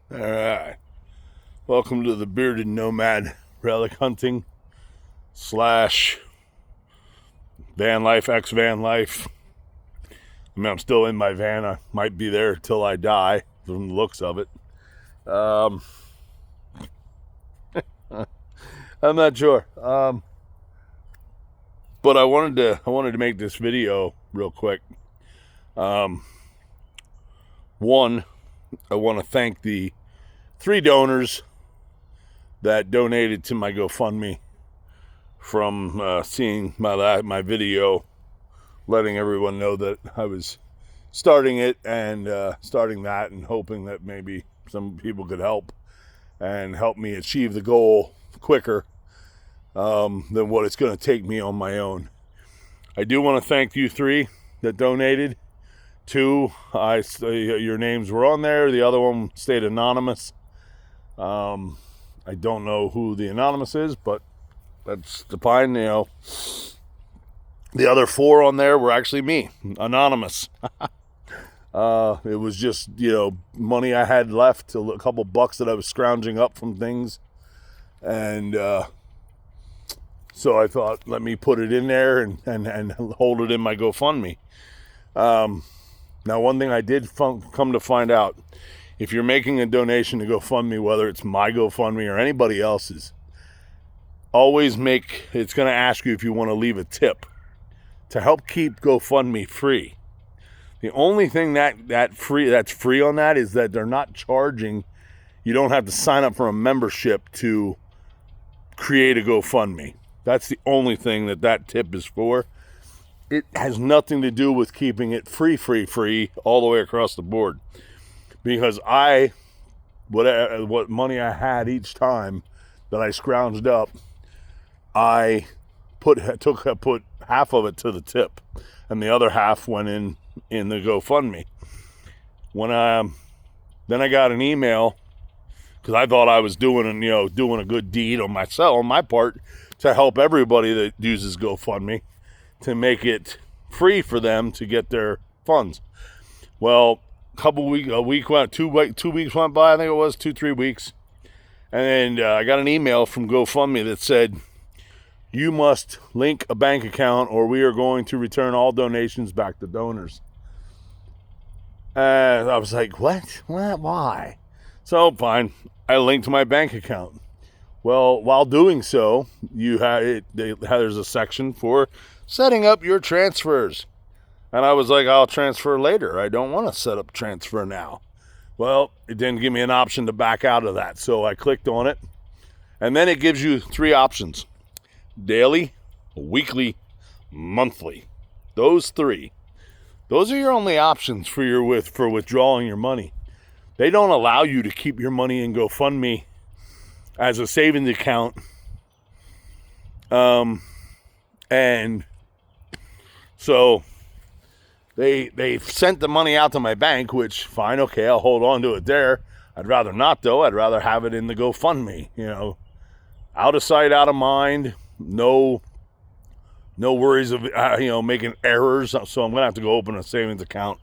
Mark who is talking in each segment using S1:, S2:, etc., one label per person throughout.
S1: All right. Welcome to the Bearded Nomad relic hunting slash van life, ex-van life. I mean, I'm still in my van. I might be there till I die from the looks of it. I'm not sure. But I wanted to make this video real quick. One, I want to thank the 3 donors that donated to my GoFundMe from seeing my video, letting everyone know that I was starting it and starting that, and hoping that maybe some people could help me achieve the goal quicker than what it's going to take me on my own. I do want to thank you 3 that donated. 2, your names were on there. The other one stayed anonymous. I don't know who the anonymous is, but that's fine. The other 4 on there were actually me, anonymous. It was just, money I had left, a couple bucks that I was scrounging up from things. And so I thought, let me put it in there and hold it in my GoFundMe. Now, one thing I did come to find out, if you're making a donation to GoFundMe, whether it's my GoFundMe or anybody else's, always it's going to ask you if you want to leave a tip to help keep GoFundMe free. The only thing that's free on that is that they're not charging. You don't have to sign up for a membership to create a GoFundMe. That's the only thing that tip is for. It has nothing to do with keeping it free all the way across the board. Because what money I had each time that I scrounged up, I put half of it to the tip, and the other half went in the GoFundMe. Then I got an email, because I thought I was doing a good deed on my part, to help everybody that uses GoFundMe, to make it free for them to get their funds. Well, two weeks went by, I think it was 2-3 weeks, and I got an email from GoFundMe that said, you must link a bank account or we are going to return all donations back to donors. And I was like, what? Why? So fine, I linked my bank account. Well, while doing so, there's a section for setting up your transfers. And I was like, I'll transfer later. I don't want to set up transfer now. Well, it didn't give me an option to back out of that. So I clicked on it. And then it gives you 3 options: daily, weekly, monthly. Those 3. Those are your only options for withdrawing your money. They don't allow you to keep your money in GoFundMe as a savings account. And so they sent the money out to my bank, which, fine, okay, I'll hold on to it there. I'd rather not, though. I'd rather have it in the GoFundMe, out of sight, out of mind. No worries of, making errors. So I'm going to have to go open a savings account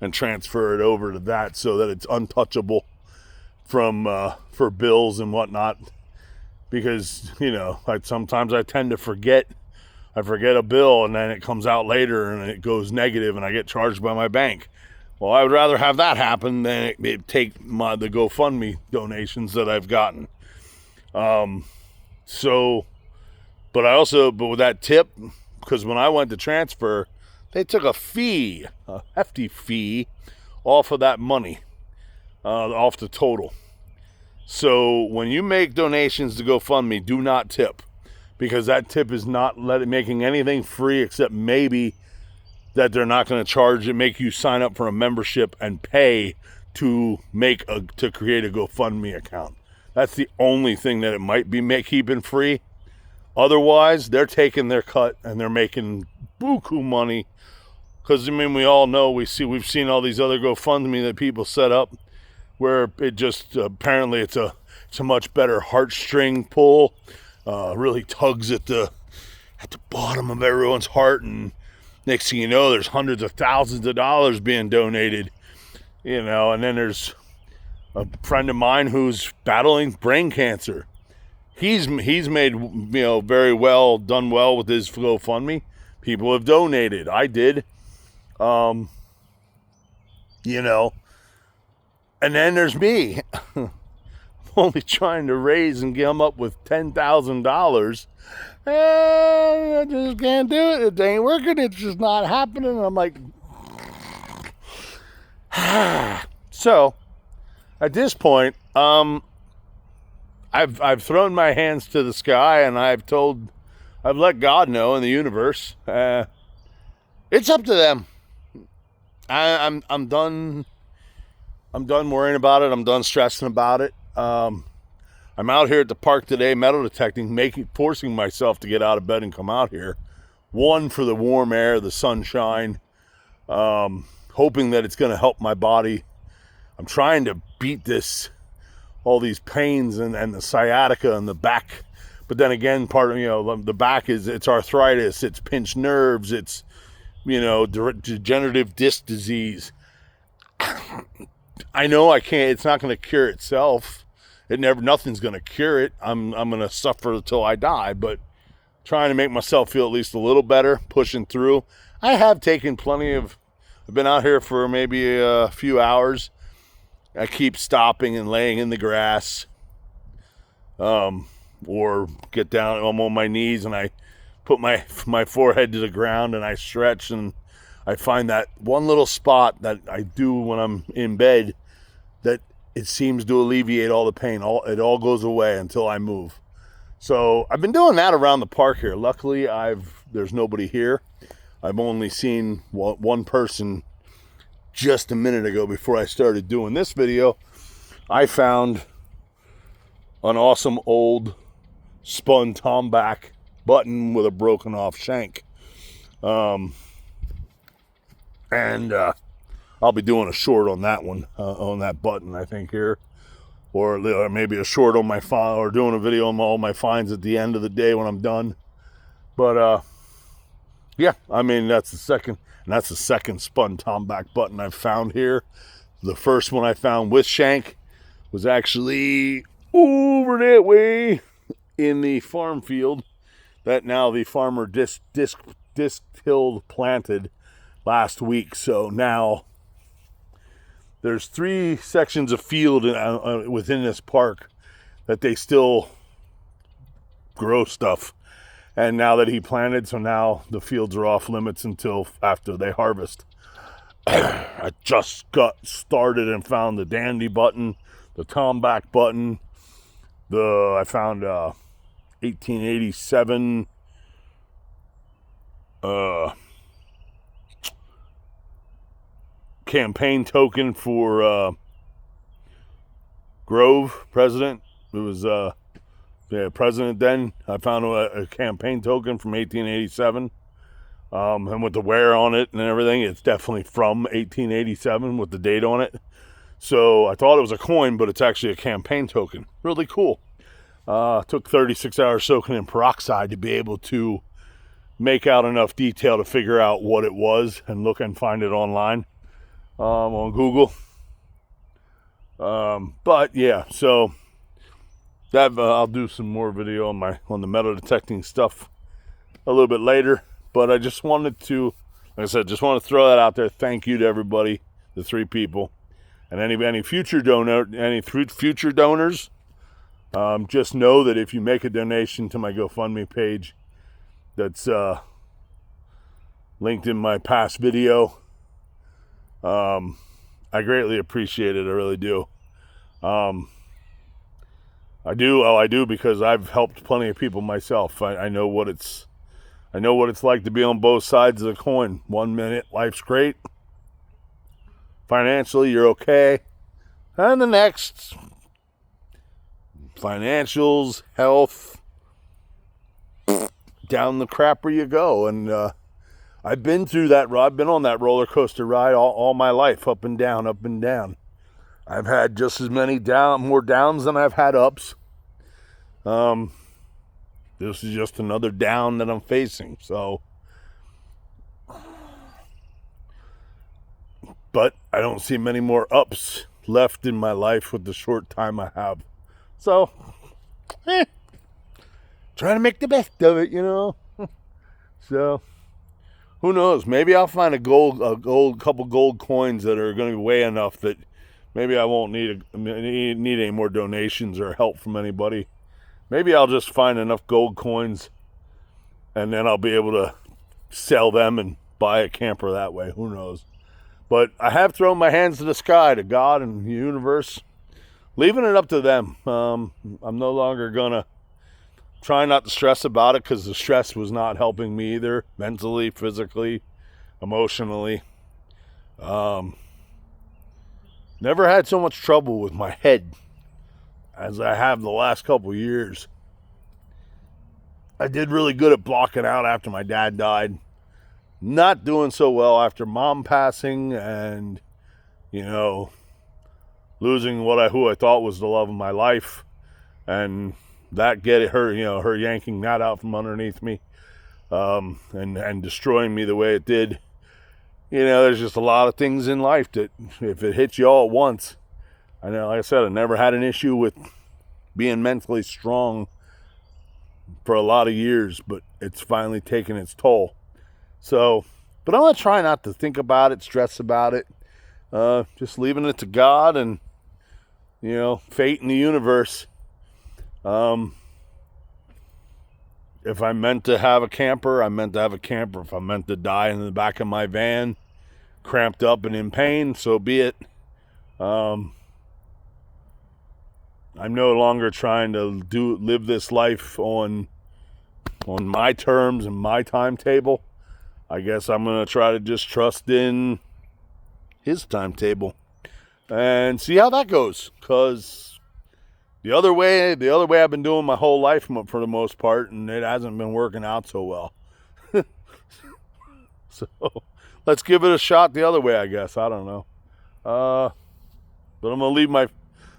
S1: and transfer it over to that so that it's untouchable for bills and whatnot. Because, sometimes I tend to forget. I forget a bill, and then it comes out later and it goes negative and I get charged by my bank. Well, I would rather have that happen than it take the GoFundMe donations that I've gotten. But with that tip, because when I went to transfer, they took a hefty fee off of that money, off the total. So when you make donations to GoFundMe, do not tip, because that tip is not making anything free, except maybe that they're not going to make you sign up for a membership and pay to create a GoFundMe account. That's the only thing that it might be keeping free. Otherwise, they're taking their cut and they're making buku money. Because, we all know, we've seen all these other GoFundMe that people set up where it just, apparently it's a much better heartstring pull. Really tugs at the bottom of everyone's heart, and next thing you know, there's hundreds of thousands of dollars being donated, and then there's a friend of mine who's battling brain cancer. He's made, very well, done well with his GoFundMe. People have donated. I did. And then there's me. Only trying to raise and come up with $10,000. I just can't do it. It ain't working. It's just not happening. I'm like, so at this point, I've thrown my hands to the sky and I've let God know in the universe. It's up to them. I'm done. I'm done worrying about it. I'm done stressing about it. I'm out here at the park today, metal detecting, forcing myself to get out of bed and come out here. One, for the warm air, the sunshine, hoping that it's going to help my body. I'm trying to beat all these pains and the sciatica and the back. But then again, part of, the back it's arthritis, it's pinched nerves, it's, degenerative disc disease. I know I can't, it's not going to cure itself. Nothing's going to cure it. I'm going to suffer until I die, but trying to make myself feel at least a little better, pushing through. I have taken I've been out here for maybe a few hours. I keep stopping and laying in the grass, or get down, I'm on my knees and I put my forehead to the ground and I stretch, and I find that one little spot that I do when I'm in bed that it seems to alleviate all the pain. It all goes away until I move. So I've been doing that around the park here. Luckily, there's nobody here. I've only seen one person just a minute ago before I started doing this video. I found an awesome old spun Tomback button with a broken off shank. And I'll be doing a short on that one, on that button, I think, here. Or maybe a short on my find, or doing a video on all my finds at the end of the day when I'm done. But yeah, I mean, that's the second spun Tomback button I've found here. The first one I found with shank was actually over that way in the farm field that now the farmer disc-tilled planted last week. So now there's 3 sections of field within this park that they still grow stuff. And now that he planted, so now the fields are off limits until after they harvest. I just got started and found the Dandy button, the Tomback button. I found 1887 campaign token for Grove president. It was president then. I found a campaign token from 1887, and with the wear on it and everything, it's definitely from 1887 with the date on it. So I thought it was a coin, but it's actually a campaign token. Really cool. Took 36 hours soaking in peroxide to be able to make out enough detail to figure out what it was and look and find it online on Google. But yeah, so that I'll do some more video on the metal detecting stuff a little bit later. But I just wanted to, like I said, just want to throw that out there. Thank you to everybody, the 3 people, and any future donors. Just know that if you make a donation to my GoFundMe page, that's linked in my past video, I greatly appreciate it. I really do. I do because I've helped plenty of people myself. I know what it's like to be on both sides of the coin. 1 minute, life's great. Financially, you're okay. And the next, financials, health, down the crapper you go. And I've been through that. I've been on that roller coaster ride all my life, up and down, up and down. I've had just as many more downs than I've had ups. This is just another down that I'm facing. So, but I don't see many more ups left in my life with the short time I have. So, trying to make the best of it, you know. So, who knows? Maybe I'll find a couple gold coins that are going to weigh enough that maybe I won't need any more donations or help from anybody. Maybe I'll just find enough gold coins, and then I'll be able to sell them and buy a camper that way. Who knows? But I have thrown my hands to the sky, to God and the universe, leaving it up to them. I'm no longer gonna try not to stress about it, because the stress was not helping me either, mentally, physically, emotionally. Never had so much trouble with my head as I have the last couple years. I did really good at blocking out after my dad died. Not doing so well after mom passing, and, you know, losing who I thought was the love of my life, and that her yanking that out from underneath me, and destroying me the way it did. You know, there's just a lot of things in life that if it hits you all at once, I know, like I said, I never had an issue with being mentally strong for a lot of years, but it's finally taken its toll. So, but I'm going to try not to think about it, stress about it, just leaving it to God and, you know, fate in the universe. If I'm meant to have a camper, I'm meant to have a camper. If I'm meant to die in the back of my van, cramped up and in pain, so be it. I'm no longer trying to live this life on my terms and my timetable. I guess I'm going to try to just trust in his timetable and see how that goes. Because the other way I've been doing my whole life for the most part, and it hasn't been working out so well. So let's give it a shot the other way, I guess. I don't know. But I'm going to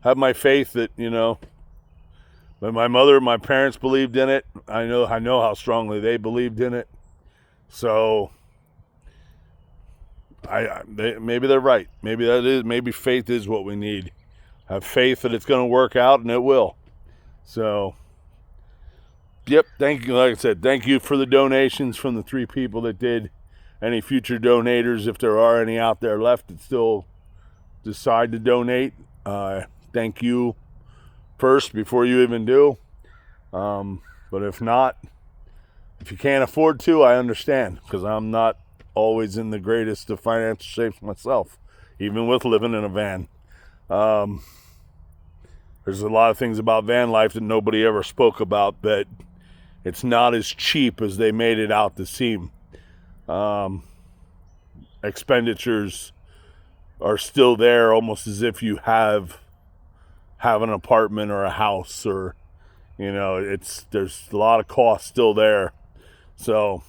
S1: have my faith that, you know, that my parents believed in it. I know how strongly they believed in it. So maybe they're right. Maybe faith is what we need. Have faith that it's going to work out, and it will. So, yep, thank you. Like I said, thank you for the donations from the 3 people that did. Any future donators, if there are any out there left that still decide to donate, thank you first before you even do. But if not, if you can't afford to, I understand, because I'm not always in the greatest of financial shapes myself, even with living in a van. There's a lot of things about van life that nobody ever spoke about, that it's not as cheap as they made it out to seem. Expenditures are still there, almost as if you have an apartment or a house, or, you know, there's a lot of costs still there. So,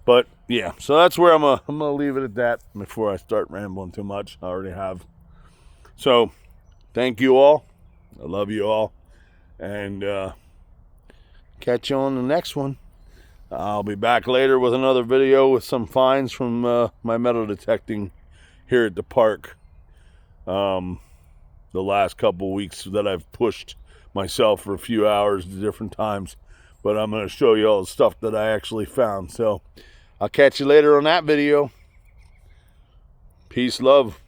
S1: but yeah, so that's where I'm gonna leave it at that before I start rambling too much. I already have. So, thank you all. I love you all, and catch you on the next one. I'll be back later with another video with some finds from my metal detecting here at the park. The last couple weeks that I've pushed myself for a few hours at different times, but I'm going to show you all the stuff that I actually found. So I'll catch you later on that video. Peace, love.